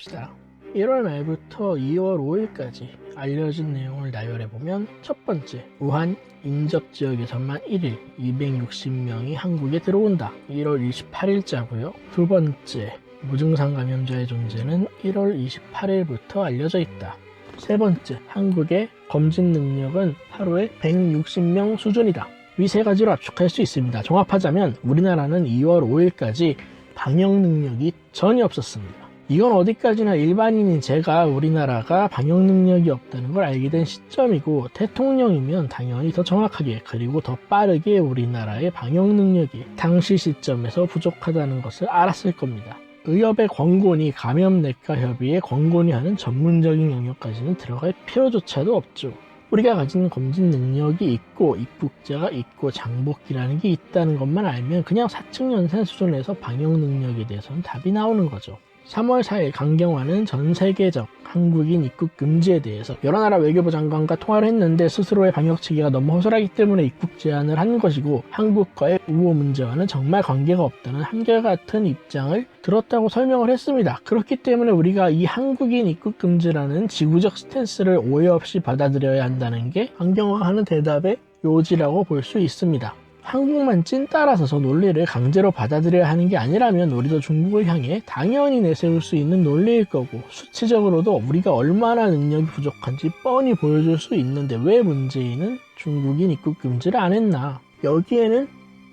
봅시다. 1월 말부터 2월 5일까지 알려진 내용을 나열해보면, 첫 번째, 우한 인접지역에서만 1일 260명이 한국에 들어온다. 1월 28일자고요. 두 번째, 무증상 감염자의 존재는 1월 28일부터 알려져 있다. 세 번째, 한국의 검진 능력은 하루에 160명 수준이다. 위 세 가지로 압축할 수 있습니다. 종합하자면 우리나라는 2월 5일까지 방역 능력이 전혀 없었습니다. 이건 어디까지나 일반인인 제가 우리나라가 방역 능력이 없다는 걸 알게 된 시점이고, 대통령이면 당연히 더 정확하게 그리고 더 빠르게 우리나라의 방역 능력이 당시 시점에서 부족하다는 것을 알았을 겁니다. 의협의 권고니 감염내과협의회 권고니 하는 전문적인 영역까지는 들어갈 필요조차도 없죠. 우리가 가진 검진 능력이 있고 입국자가 있고 장복기라는 게 있다는 것만 알면 그냥 사측연산 수준에서 방역 능력에 대해서는 답이 나오는 거죠. 3월 4일 강경화는 전 세계적 한국인 입국 금지에 대해서 여러 나라 외교부 장관과 통화를 했는데, 스스로의 방역 체계가 너무 허술하기 때문에 입국 제한을 한 것이고 한국과의 우호 문제와는 정말 관계가 없다는 한결같은 입장을 들었다고 설명을 했습니다. 그렇기 때문에 우리가 이 한국인 입국 금지라는 지구적 스탠스를 오해 없이 받아들여야 한다는 게 강경화가 하는 대답의 요지라고 볼 수 있습니다. 한국만 찐 따라서서 논리를 강제로 받아들여야 하는 게 아니라면 우리도 중국을 향해 당연히 내세울 수 있는 논리일 거고, 수치적으로도 우리가 얼마나 능력이 부족한지 뻔히 보여줄 수 있는데 왜 문재인은 중국인 입국 금지를 안 했나? 여기에는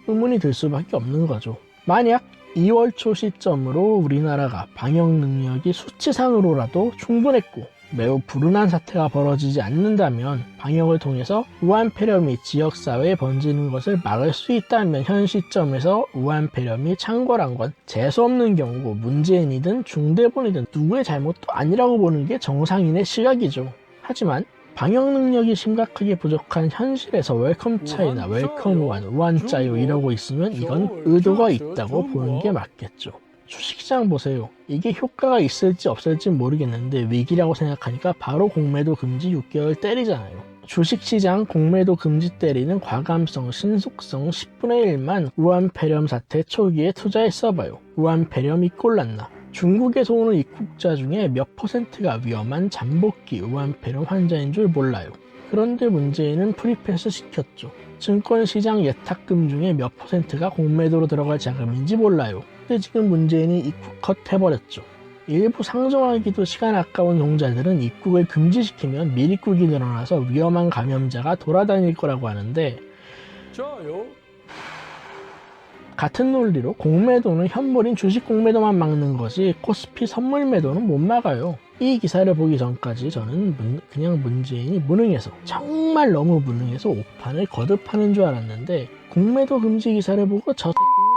의문이 들 수밖에 없는 거죠. 만약 2월 초 시점으로 우리나라가 방역 능력이 수치상으로라도 충분했고 매우 불운한 사태가 벌어지지 않는다면, 방역을 통해서 우한 폐렴이 지역사회에 번지는 것을 막을 수 있다면, 현 시점에서 우한 폐렴이 창궐한 건 재수없는 경우고 문재인이든 중대본이든 누구의 잘못도 아니라고 보는 게 정상인의 시각이죠. 하지만 방역 능력이 심각하게 부족한 현실에서 웰컴 차이나 웰컴 우한 짜요 이러고 있으면 이건 의도가 있다고 보는 게 맞겠죠. 주식시장 보세요. 이게 효과가 있을지 없을지 모르겠는데 위기라고 생각하니까 바로 공매도 금지 6개월 때리잖아요. 주식시장 공매도 금지 때리는 과감성, 신속성 10분의 1만 우한 폐렴 사태 초기에 투자했어봐요. 우한 폐렴이 꼴났나? 중국에서 오는 입국자 중에 몇 %가 위험한 잠복기 우한 폐렴 환자인 줄 몰라요. 그런데 문재인은 프리패스 시켰죠. 증권시장 예탁금 중에 몇 %가 공매도로 들어갈 자금인지 몰라요. 근데 지금 문재인이 입국 컷 해버렸죠. 일부 상정하기도 시간 아까운 종자들은 입국을 금지시키면 밀입국이 늘어나서 위험한 감염자가 돌아다닐 거라고 하는데, 같은 논리로 공매도는 현물인 주식 공매도만 막는 거지 코스피 선물 매도는 못 막아요. 이 기사를 보기 전까지 저는 그냥 문재인이 무능해서, 정말 너무 무능해서 오판을 거듭하는 줄 알았는데, 공매도 금지 기사를 보고 저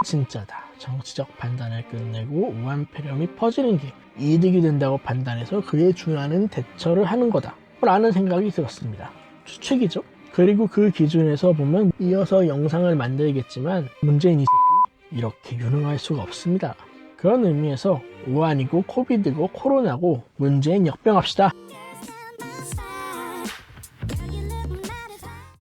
진짜다, 정치적 판단을 끝내고 우한 폐렴이 퍼지는 게 이득이 된다고 판단해서 그에 준하는 대처를 하는 거다 라는 생각이 들었습니다. 추측이죠. 그리고 그 기준에서 보면 이어서 영상을 만들겠지만 문재인이 이렇게 유능할 수가 없습니다. 그런 의미에서 우한이고 코비드고 코로나고 문재인 역병합시다.